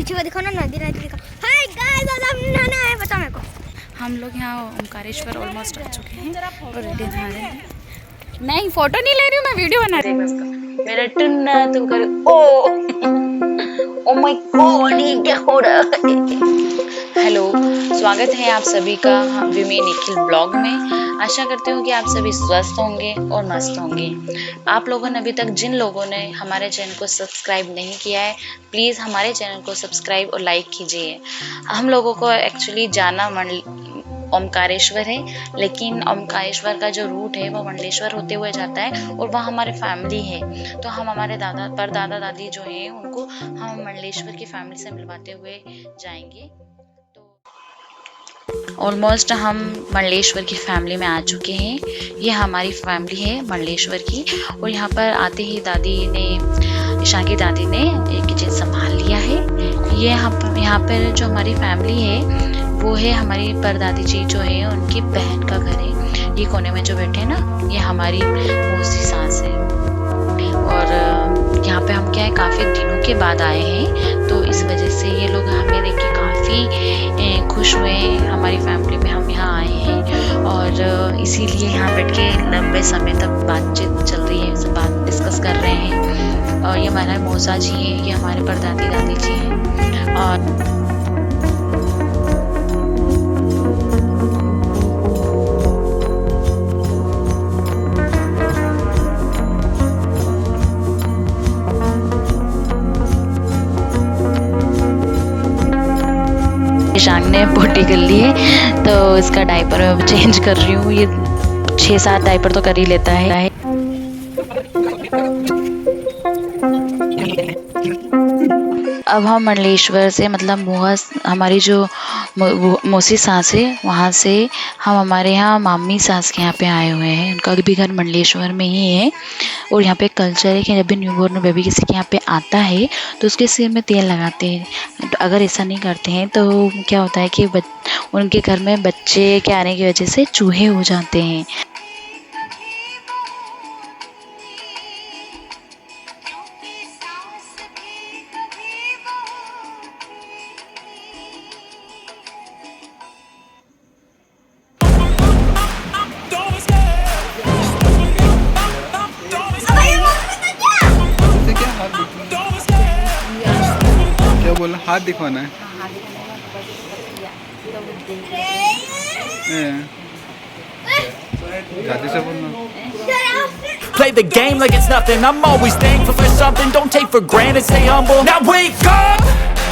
पीछे वो दिखाओ ना, नदी नदी दिखाओ। हाय गाइस, आज हम नहाना है, बताओ मेरे को। हम लोग यहाँ ओमकारेश्वर ऑलमोस्ट आ चुके हैं और रेडी नहा रहे हैं। नहीं, फोटो नहीं ले रही हूँ मैं, वीडियो बना रही हूँ। मेरा टुन्ना तुम करो ओ माय गॉड, ये क्या हो रहा है। हेलो, स्वागत है आप सभी का विमी निखिल ब्लॉग में। आशा करती हूँ कि आप सभी स्वस्थ होंगे और मस्त होंगे। आप लोगों ने अभी तक जिन लोगों ने हमारे चैनल को सब्सक्राइब नहीं किया है, प्लीज़ हमारे चैनल को सब्सक्राइब और लाइक कीजिए। हम लोगों को एक्चुअली जाना ओमकारेश्वर है, लेकिन ओमकारेश्वर का जो रूट है वो मंडलेश्वर होते हुए जाता है और वहाँ हमारे फैमिली है, तो हम हमारे दादा दादी जो हैं उनको हम मंडलेश्वर की फैमिली से मिलवाते हुए जाएंगे। ऑलमोस्ट हम मंडलेश्वर की फैमिली में आ चुके हैं। ये हमारी फैमिली है मंडलेश्वर की, और यहाँ पर आते ही दादी ने, ईशान की दादी ने किचन संभाल लिया है। ये यहाँ पर जो हमारी फैमिली है वो है हमारी परदादी जी जो है उनकी बहन का घर है। ये कोने में जो बैठे हैं ना, ये हमारी मौसी सास है। और यहाँ पे हम क्या है, काफ़ी दिनों के बाद आए हैं, तो इस वजह से ये लोग हमें देख के काफ़ी खुश हुए हैं। हमारी फैमिली में हम यहाँ आए हैं और इसीलिए यहाँ बैठ के लंबे समय तक बातचीत चल रही है, सब बात डिस्कस कर रहे हैं। और ये हमारा मौसा जी हैं, ये हमारे परदादी दादी जी हैं। और ईशान ने पोटी कर ली है, तो इसका डायपर मैं चेंज कर रही हूँ। ये 6-7 डायपर तो कर ही लेता है। अब हम मंडलेश्वर से, मतलब हमारी जो मौसी सास है वहाँ से हम हमारे यहाँ मामी सास के यहाँ पे आए हुए हैं। उनका भी घर मंडलेश्वर में ही है। और यहाँ पे कल्चर है कि जब भी न्यूबॉर्न बेबी किसी के यहाँ पे आता है तो उसके सिर में तेल लगाते हैं। अगर ऐसा नहीं करते हैं तो क्या होता है कि उनके घर में बच्चे के आने की वजह से चूहे हो जाते हैं। क्या बोला, हाथ दिखवाना है? दादी से बोलना। Play the game like it's nothing. I'm always thankful for something. Don't take for granted, stay humble. Now wake up,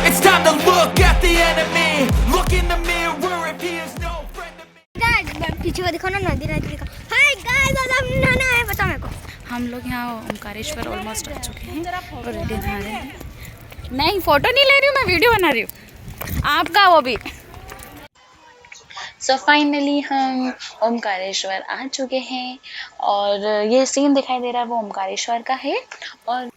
it's time to look at the enemy. Look in the mirror if he is no friend of me. Guys, पीछे वो दिखाओ ना, नदी नदी दिखाओ। Hi guys, आज हम नहाना है, बताओ मेरे को। हम लोग यहाँ ओमकारेश्वर ऑलमोस्ट आ चुके हैं और रेडी नहा रहे हैं। नहीं, फोटो नहीं ले रही हूँ मैं, वीडियो बना रही हूँ आपका, वो भी। सो फाइनली हम ओमकारेश्वर आ चुके हैं और ये सीन दिखाई दे रहा है वो ओमकारेश्वर का है। और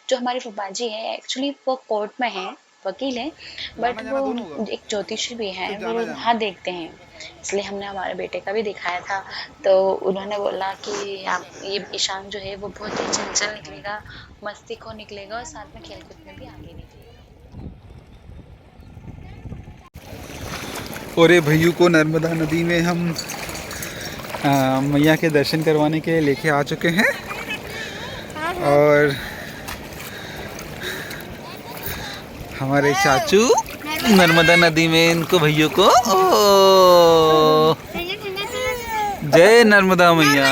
जो हमारी फूफा जी है एक्चुअली वो कोर्ट में है, वकील है, बट वो एक ज्योतिषी भी है, वो हाथ देखते हैं। इसलिए हमने हमारे बेटे का भी दिखाया था, तो उन्होंने बोला कि आप ये ईशान जो है वो बहुत ही चंचल निकलेगा, मस्ती को निकलेगा और साथ में खेलकूद में भी आगे निकलेगा। और ये भैयू को नर्मदा नदी में हम मैया के दर्शन करवाने के लिए लेके आ चुके हैं। और हमारे चाचू नर्मदा नदी में इनको भैयू को जय नर्मदा मैया।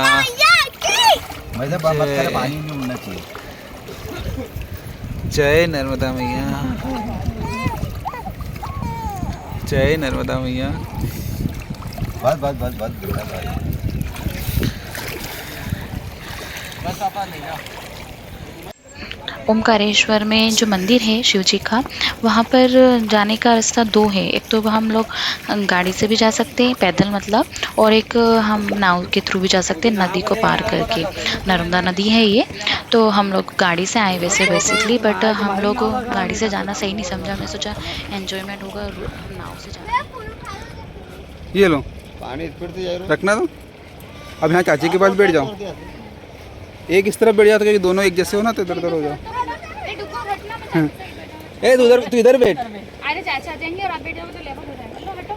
पानी में होना चाहिए। जय नर्मदा मैया, जय नर्मदा मैया। बस बस बस बस बस। ओमकारेश्वर में जो मंदिर है शिव जी का, वहाँ पर जाने का रास्ता 2 है। एक तो हम लोग गाड़ी से भी जा सकते हैं, पैदल मतलब, और एक हम नाव के थ्रू भी जा सकते हैं, नदी को पार करके। नर्मदा नदी है ये, तो हम लोग गाड़ी से आए वैसे बेसिकली, बट हम लोग को गाड़ी से जाना सही नहीं समझा। मैं सोचा एन्जॉयमेंट होगा नाव से जाना। ये लो पानी रखना, तो अब यहाँ चाची के पास बैठ जाओ। एक इस तरफ बैठ जाओ तो क्योंकि दोनों एक जैसे हो ना, तो इधर उधर हो जाओ। ए तू इधर बैठ। अरे चाचा जाएंगे और आप बैठ जाओगे तो लेवल हो जाएगा। लो हटो।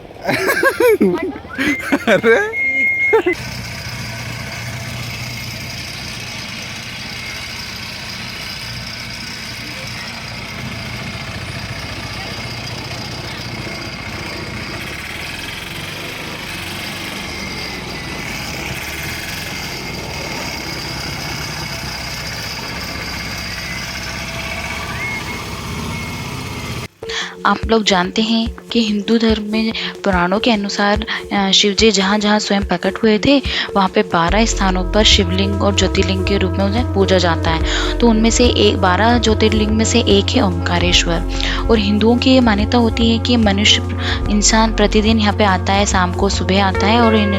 अरे आप लोग जानते हैं कि हिंदू धर्म में पुराणों के अनुसार शिव जी जहाँ जहाँ स्वयं प्रकट हुए थे वहाँ पे 12 स्थानों पर शिवलिंग और ज्योतिर्लिंग के रूप में उन्हें पूजा जाता है। तो उनमें से 12 ज्योतिर्लिंग में से एक है ओमकारेश्वर। और हिंदुओं की ये मान्यता होती है कि मनुष्य इंसान प्रतिदिन यहाँ पे आता है, शाम को सुबह आता है और इन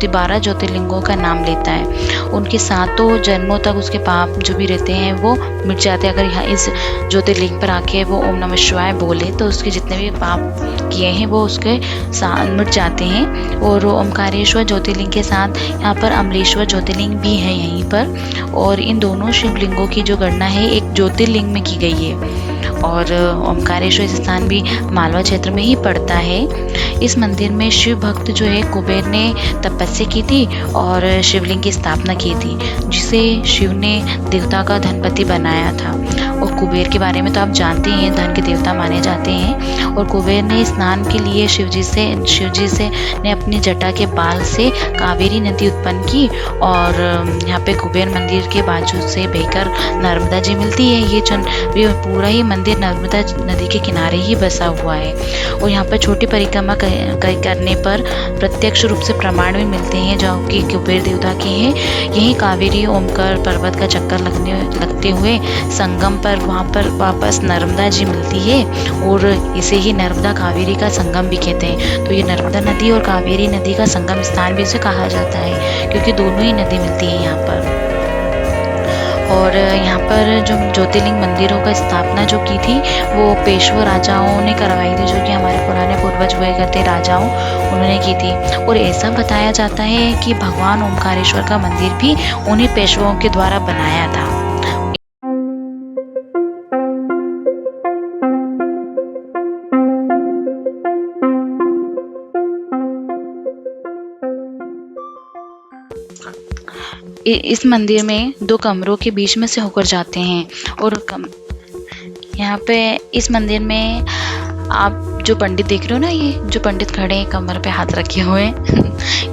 12 ज्योतिर्लिंगों का नाम लेता है। उनके सातों जन्मों तक उसके पाप जो भी रहते हैं वो मिट जाते हैं। अगर यहाँ इस ज्योतिर्लिंग पर आके वो ओम नमः शिवाय बोले तो उसके जितने भी पाप किए हैं वो उसके मिट जाते हैं। और ओमकारेश्वर ज्योतिर्लिंग के साथ यहाँ पर अमलेश्वर ज्योतिर्लिंग भी है यहीं पर। और इन दोनों शिवलिंगों की जो गणना है एक ज्योतिर्लिंग में की गई है। और ओमकारेश्वर स्थान भी मालवा क्षेत्र में ही पड़ता है। इस मंदिर में शिव भक्त जो है कुबेर ने तपस्या की थी और शिवलिंग की स्थापना की थी, जिसे शिव ने देवता का धनपति बनाया था। और कुबेर के बारे में तो आप जानते हैं, धन के देवता माने जाते हैं। और कुबेर ने स्नान के लिए शिव जी से ने अपनी जटा के बाल से कावेरी नदी उत्पन्न की। और यहाँ पे कुबेर मंदिर के बाजू से बहकर नर्मदा जी मिलती है। ये पूरा ही मंदिर नर्मदा नदी के किनारे ही बसा हुआ है। और यहाँ पर छोटी परिक्रमा करने पर प्रत्यक्ष रूप से प्रमाण भी मिलते हैं जो कि कुबेर देवता के हैं। यही कावेरी ओमकार पर्वत का चक्कर लगते हुए संगम पर वहाँ पर वापस नर्मदा जी मिलती है। और इसे ही नर्मदा कावेरी का संगम भी कहते हैं। तो ये नर्मदा नदी और कावेरी नदी का संगम स्थान भी इसे कहा जाता है, क्योंकि दोनों ही नदी मिलती है यहाँ पर। और यहाँ पर जो ज्योतिर्लिंग मंदिरों का स्थापना जो की थी वो पेशवा राजाओं ने करवाई थी, जो कि हमारे पुराने पूर्वज हुए करते राजाओं, उन्होंने की थी। और ऐसा बताया जाता है कि भगवान ओमकारेश्वर का मंदिर भी उन्हीं पेशवाओं के द्वारा बनाया था। इस मंदिर में 2 कमरों के बीच में से होकर जाते हैं। और यहाँ पे इस मंदिर में आप जो पंडित देख रहे हो ना, ये जो पंडित खड़े हैं कमर पे हाथ रखे हुए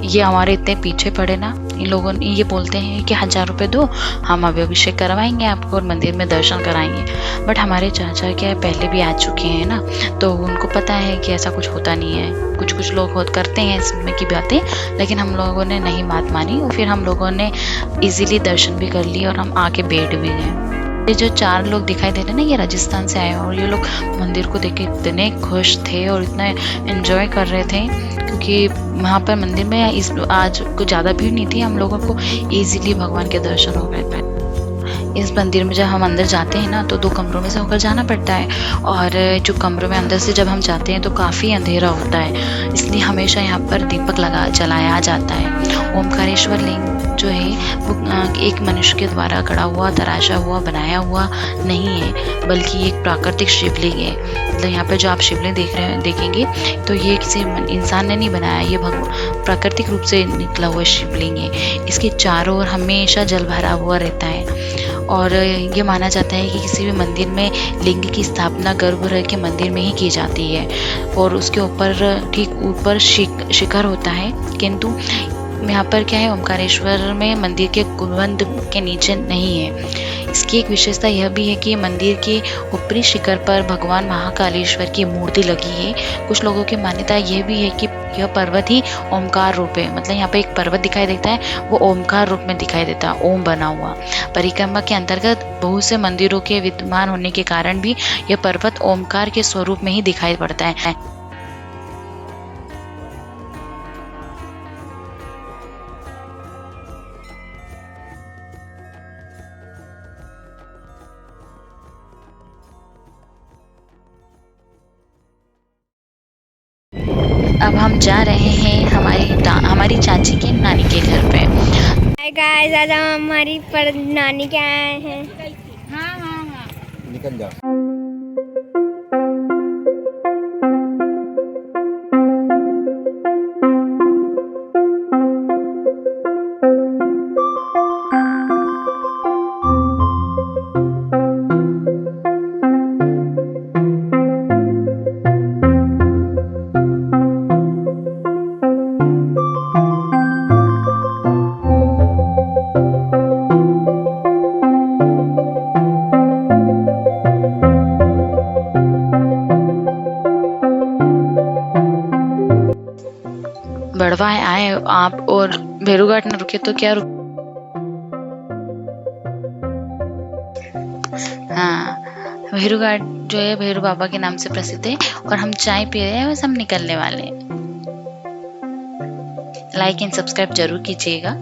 ये हमारे इतने पीछे पड़े ना, इन लोगों ने ये बोलते हैं कि 1000 रुपये दो, हम अभिषेक करवाएंगे आपको और मंदिर में दर्शन कराएंगे। बट हमारे चाचा क्या पहले भी आ चुके हैं ना, तो उनको पता है कि ऐसा कुछ होता नहीं है। कुछ लोग करते हैं इसमें की बातें, लेकिन हम लोगों ने नहीं बात मानी। और फिर हम लोगों ने इजीली दर्शन भी कर लिए और हम आके बैठ भी गए। ये जो 4 लोग दिखाई दे रहे हैं ना, ये राजस्थान से आए हैं और ये लोग मंदिर को देख के इतने खुश थे और इतना एंजॉय कर रहे थे, क्योंकि वहाँ पर मंदिर में आज कुछ ज़्यादा भीड़ नहीं थी, हम लोगों को इजीली भगवान के दर्शन हो गए। इस मंदिर में जब हम अंदर जाते हैं ना, तो 2 कमरों में से होकर जाना पड़ता है। और जो कमरों में अंदर से जब हम जाते हैं तो काफ़ी अंधेरा होता है, इसलिए हमेशा यहाँ पर दीपक जलाया जाता है। ओमकारेश्वर लिंग जो है वो एक मनुष्य के द्वारा गढ़ा हुआ, तराशा हुआ, बनाया हुआ नहीं है, बल्कि एक प्राकृतिक शिवलिंग है। मतलब यहाँ पर जो आप शिवलिंग देखेंगे तो ये किसी इंसान ने नहीं बनाया, ये प्राकृतिक रूप से निकला हुआ शिवलिंग है। इसके चारों ओर हमेशा जल भरा हुआ रहता है। और ये माना जाता है कि किसी भी मंदिर में लिंग की स्थापना गर्भगृह के मंदिर में ही की जाती है और उसके ऊपर ठीक ऊपर शिखर होता है। किंतु यहाँ पर क्या है, ओमकारेश्वर में मंदिर के गुंबद के नीचे नहीं है। इसकी एक विशेषता यह भी है कि मंदिर के ऊपरी शिखर पर भगवान महाकालेश्वर की मूर्ति लगी है। कुछ लोगों की मान्यता यह भी है कि यह पर्वत ही ओमकार रूप है। मतलब यहाँ पे एक पर्वत दिखाई देता है, वो ओमकार रूप में दिखाई देता है, ओम बना हुआ। परिक्रमा के अंतर्गत बहुत से मंदिरों के विद्यमान होने के कारण भी यह पर्वत ओमकार के स्वरूप में ही दिखाई पड़ता है। अब हम जा रहे हैं हमारी चाची के नानी के घर पे। हाय गाइस, आज हम हमारी पर नानी के आए हैं। निकल जाओ। बड़वा आए आप और भैरू घाट न रुके तो क्या हाँ, भैरू घाट जो है भैरू बाबा के नाम से प्रसिद्ध है और हम चाय पी रहे हैं, बस हम निकलने वाले हैं। लाइक एंड सब्सक्राइब जरूर कीजिएगा।